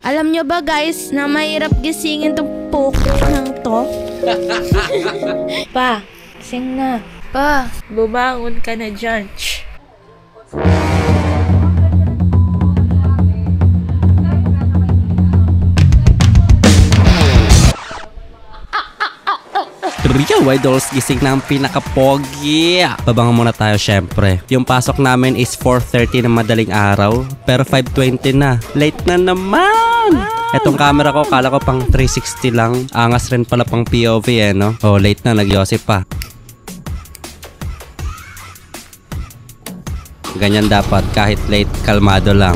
Alam nyo ba guys, na mahirap gisingin tong pokok ng to? Pa, sing na. Pa, bumangon ka na dyan. Rio Idols, gising na ang pinaka-pogi. Babangon muna tayo syempre. Yung pasok namin is 4:30 ng madaling araw, pero 5:20 na. Late na naman! Etong camera ko, kala ko pang 360 lang. Angas rin pala pang POV eh, no? Oh, late na, nag-yosip pa. Ganyan dapat, kahit late, kalmado lang.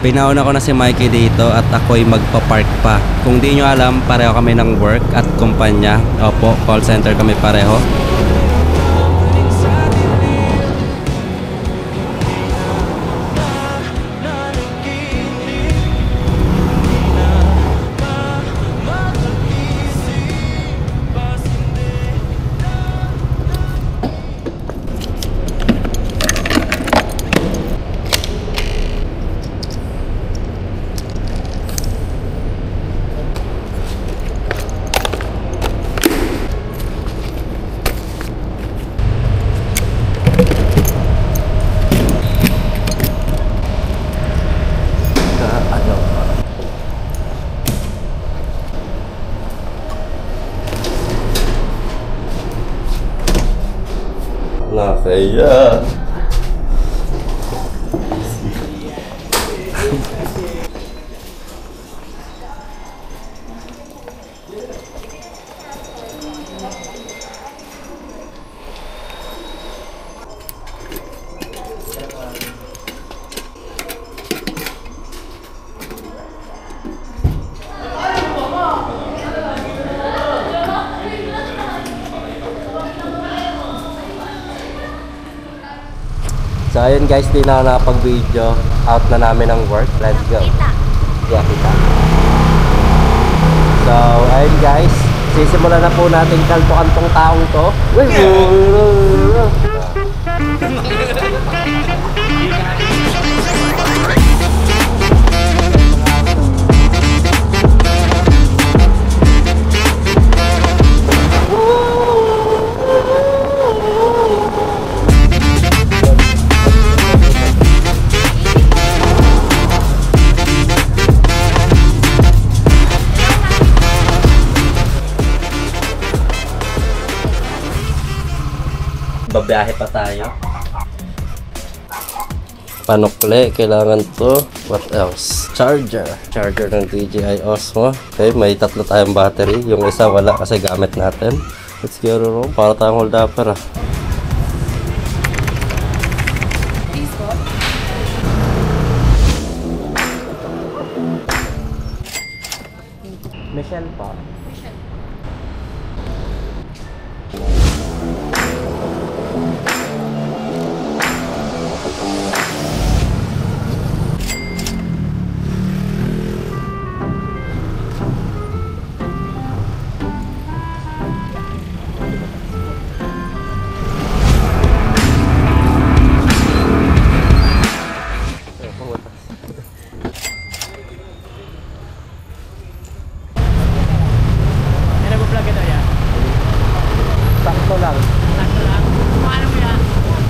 Pinauna ko na si Mikey dito at ako'y magpa-park pa. Kung di nyo alam, pareho kami ng work at kumpanya. Opo, call center kami pareho. Nakaya. So ayun guys, di na ako nakapag-video. Out na namin ng work. Let's go. Yeah, kita. So ayun guys, sisimulan na po natin kaltukan tong taong to. Babiyahe pa tayo. Panukle, kailangan to. What else? Charger. Charger ng DJI Osmo. Okay, may tatlo tayong battery. Yung isa wala kasi gamit natin. Let's go ro. Para tayong hold upper ah. Michelle pa.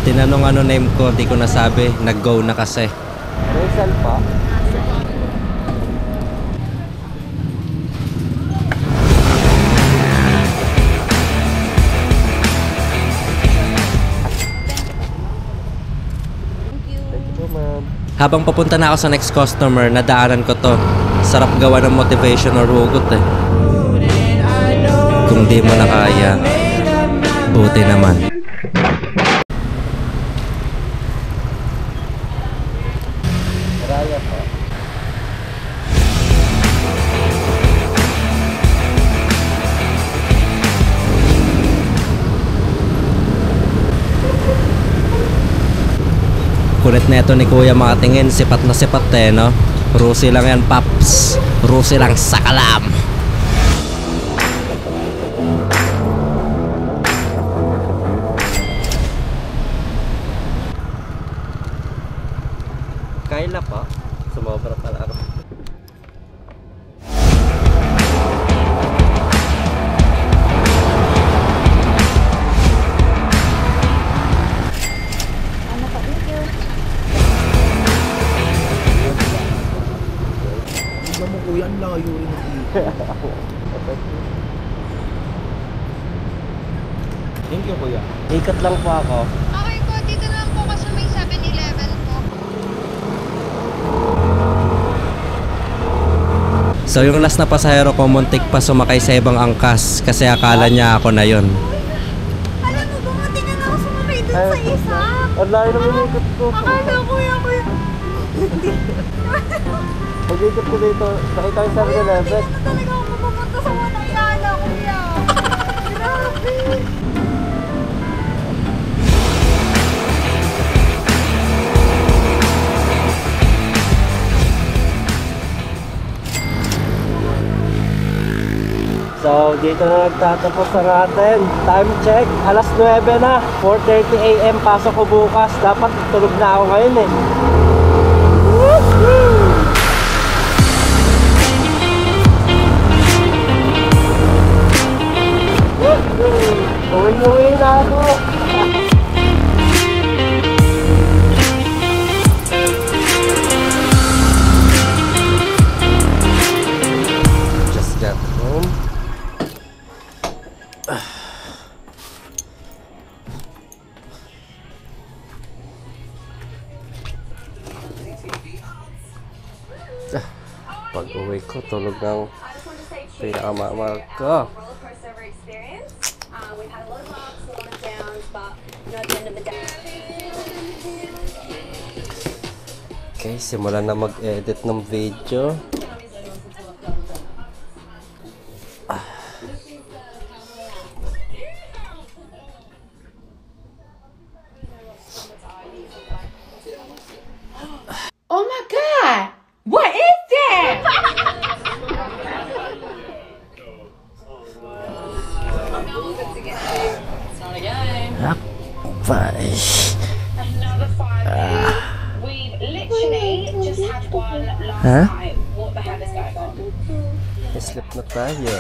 Tinanong ano name ko, di ko nasabi. Nag-go na kasi. Rizal pa? Habang papunta na ako sa next customer, nadaanan ko to. Sarap gawa ng motivation or hugot eh. Kung di mo na kaya, buti naman. Kulit neto ni Kuya mga tingin, sipat na sipat eh, no? Rusi lang yan, paps. Rusi lang sa kalam. Thank you, kuya. Ikot lang po ako. Okay po, dito na lang po kasi may 7-Eleven po. So yung last na pasahero ko, muntik pa sumakay sa ibang angkas kasi akala niya ako na yon. Alam mo, bumunti na ako sumakay dun sa isa. Ang layo naman yung ikot ko. Akala ko yung Pag-ikot ko dito, nakita yung 7-Eleven. Hindi na talaga ako pupunta sa Manayala, kuya. Grabe. So dito na nagtatapos ang atin. Time check, alas 9 na. 4:30 AM pasok ko bukas. Dapat tulog na ako ngayon eh. Uwi na ako. Just got home. Pag uwi ko, tulog ng pinakamamahal ko. Okay, simulan na mag-edit ng video. Oh my God! What is that? Another 5. We've literally just had one last Huh? night. What the hell is going on? Sleep na tayo.